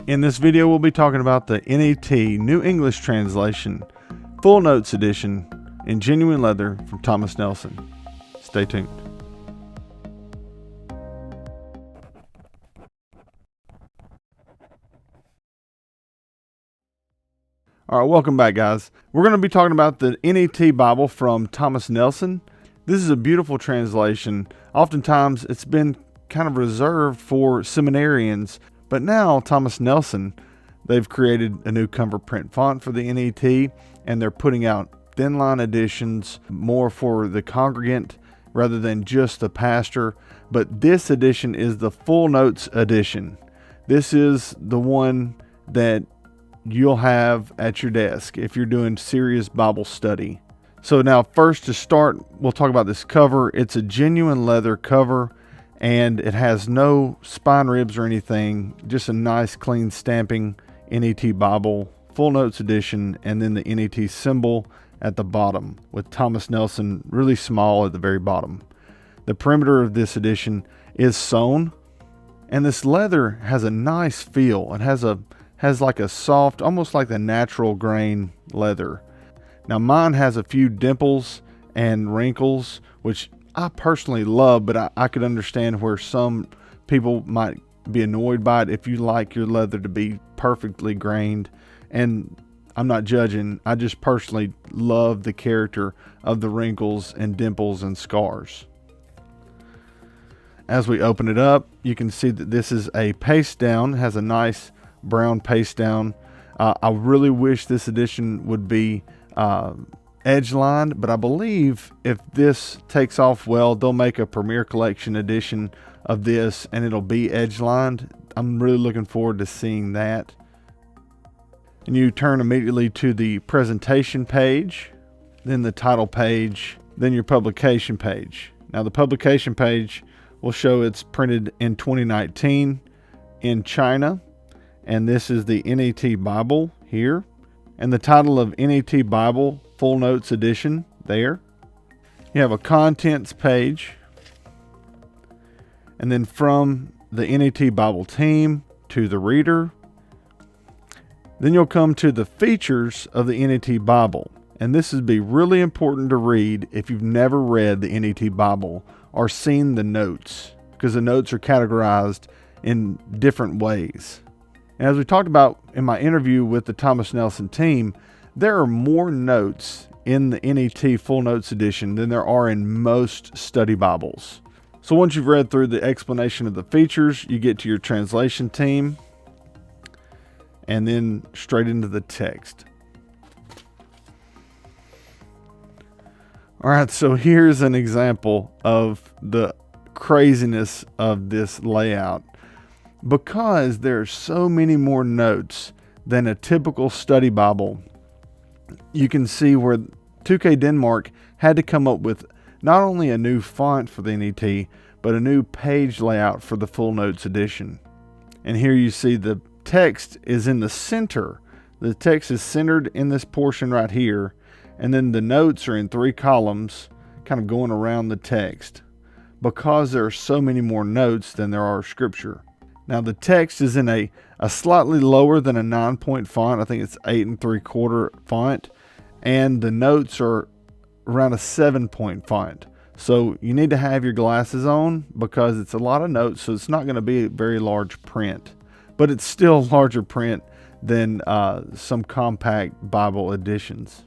In this video, we'll be talking about the NET New English Translation, Full Notes Edition in genuine leather from Thomas Nelson. Stay tuned. All right, welcome back, guys. We're going to be talking about the NET Bible from Thomas Nelson. This is a beautiful translation. Oftentimes, it's been kind of reserved for seminarians, but now Thomas Nelson, they've created a new comfort print font for the NET, and they're putting out thin line editions more for the congregant rather than just the pastor. But this edition is the Full Notes edition. This is the one that you'll have at your desk if you're doing serious Bible study. So now first to start, we'll talk about this cover. It's a genuine leather cover, and it has no spine ribs or anything, just a nice clean stamping NET Bible, Full Notes edition, and then the NET symbol at the bottom with Thomas Nelson really small at the very bottom. The perimeter of this edition is sewn, and this leather has a nice feel. It has like a soft, almost like the natural grain leather. Now mine has a few dimples and wrinkles, which I personally love, but I could understand where some people might be annoyed by it if you like your leather to be perfectly grained. And I'm not judging. I just personally love the character of the wrinkles and dimples and scars. As we open it up, you can see that this is a paste down. It has a nice brown paste down. I really wish this edition would be edge lined, but I believe if this takes off well, they'll make a Premier Collection edition of this and it'll be edge lined. I'm really looking forward to seeing that. And you turn immediately to the presentation page, then the title page, then your publication page. Now the publication page will show it's printed in 2019 in China, and this is the NET Bible here, and the title of NET Bible Full Notes Edition there. You have a contents page, and then from the NET Bible team to the reader. Then you'll come to the features of the NET Bible, and this would be really important to read if you've never read the NET Bible or seen the notes, because the notes are categorized in different ways. And as we talked about in my interview with the Thomas Nelson team, there are more notes in the NET Full Notes Edition than there are in most study Bibles. So once you've read through the explanation of the features, you get to your translation team and then straight into the text. All right, so here's an example of the craziness of this layout. Because there are so many more notes than a typical study Bible, you can see where 2K Denmark had to come up with not only a new font for the NET, but a new page layout for the Full Notes edition. And here you see the text is in the center. The text is centered in this portion right here, and then the notes are in 3 columns, kind of going around the text, because there are so many more notes than there are scripture. Now the text is in a slightly lower than a 9-point font. I think it's 8 3/4 font. And the notes are around a 7-point font. So you need to have your glasses on because it's a lot of notes. So it's not going to be a very large print, but it's still larger print than some compact Bible editions.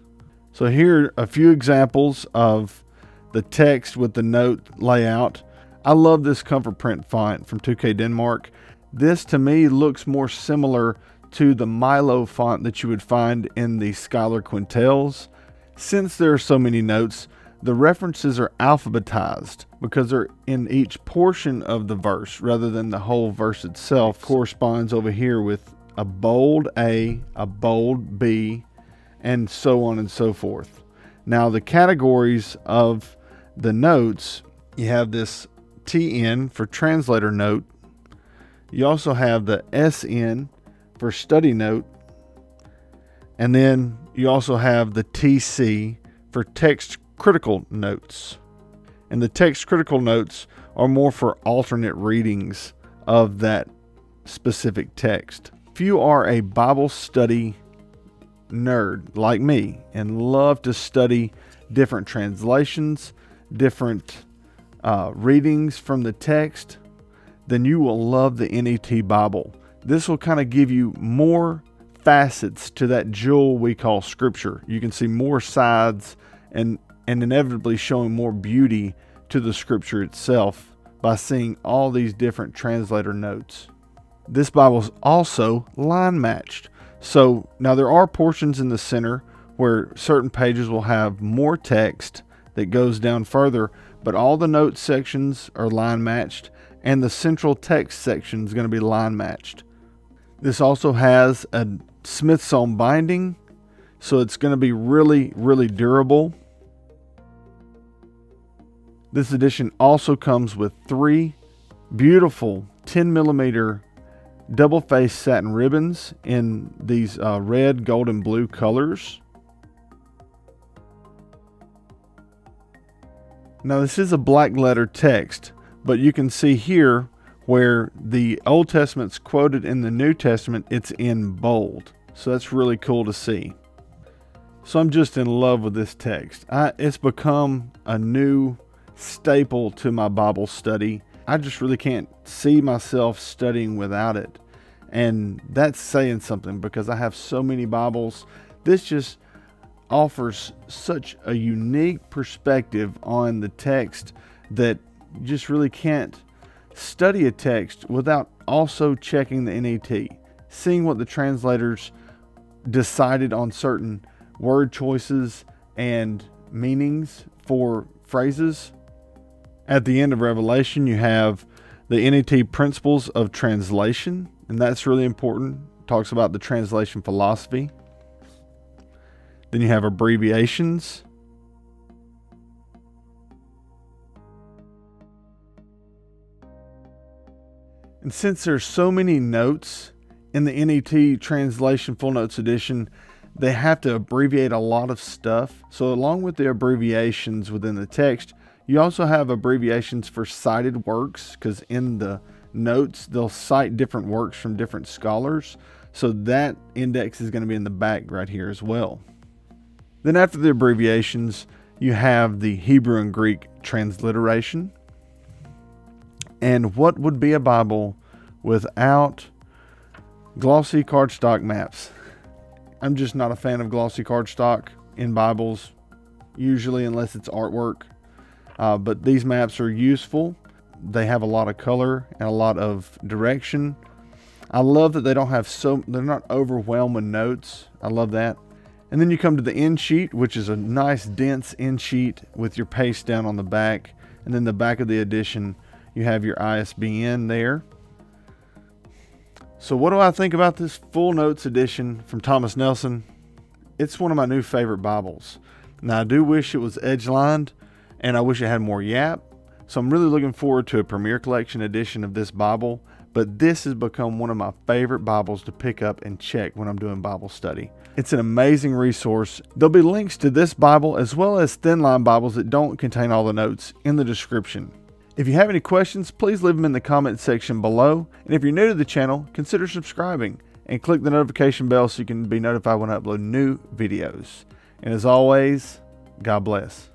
So here are a few examples of the text with the note layout. I love this comfort print font from 2K Denmark. This to me looks more similar to the Milo font that you would find in the Schuyler Quintels. Since there are so many notes, the references are alphabetized because they're in each portion of the verse rather than the whole verse itself. Corresponds over here with a bold A, a bold B, and so on and so forth. Now the categories of the notes, you have this TN for translator note. You also have the SN for study note. And then you also have the TC for text critical notes. And the text critical notes are more for alternate readings of that specific text. If you are a Bible study nerd like me and love to study different translations, different readings from the text, then you will love the NET Bible. This will kind of give you more facets to that jewel we call Scripture. You can see more sides and inevitably showing more beauty to the Scripture itself by seeing all these different translator notes. This Bible is also line matched. So now there are portions in the center where certain pages will have more text that goes down further, but all the note sections are line matched and the central text section is going to be line matched. This also has a Smithsonian binding, so it's going to be really, really durable. This edition also comes with 3 beautiful 10mm double-faced satin ribbons in these red, gold, and blue colors. Now this is a black letter text, but you can see here where the Old Testament's quoted in the New Testament, it's in bold. So that's really cool to see. So I'm just in love with this text. It's become a new staple to my Bible study. I just really can't see myself studying without it. And that's saying something because I have so many Bibles. This just offers such a unique perspective on the text that you just really can't study a text without also checking the NET, seeing what the translators decided on certain word choices and meanings for phrases. At the end of Revelation, you have the NET principles of translation, and that's really important. It talks about the translation philosophy. Then you have abbreviations. And since there's so many notes in the NET Translation Full Notes Edition, they have to abbreviate a lot of stuff. So along with the abbreviations within the text, you also have abbreviations for cited works, because in the notes, they'll cite different works from different scholars. So that index is going to be in the back right here as well. Then after the abbreviations, you have the Hebrew and Greek transliteration. And what would be a Bible without glossy cardstock maps? I'm just not a fan of glossy cardstock in Bibles, usually, unless it's artwork. But these maps are useful. They have a lot of color and a lot of direction. I love that they don't have they're not overwhelmed with notes. I love that. And then you come to the end sheet, which is a nice dense end sheet with your paste down on the back. And then the back of the edition, you have your ISBN there. So what do I think about this Full Notes edition from Thomas Nelson? It's one of my new favorite Bibles. Now I do wish it was edge-lined, and I wish it had more yap. So I'm really looking forward to a Premier Collection edition of this Bible. But this has become one of my favorite Bibles to pick up and check when I'm doing Bible study. It's an amazing resource. There'll be links to this Bible as well as thin-line Bibles that don't contain all the notes in the description. If you have any questions, please leave them in the comment section below. And if you're new to the channel, consider subscribing and click the notification bell so you can be notified when I upload new videos. And as always, God bless.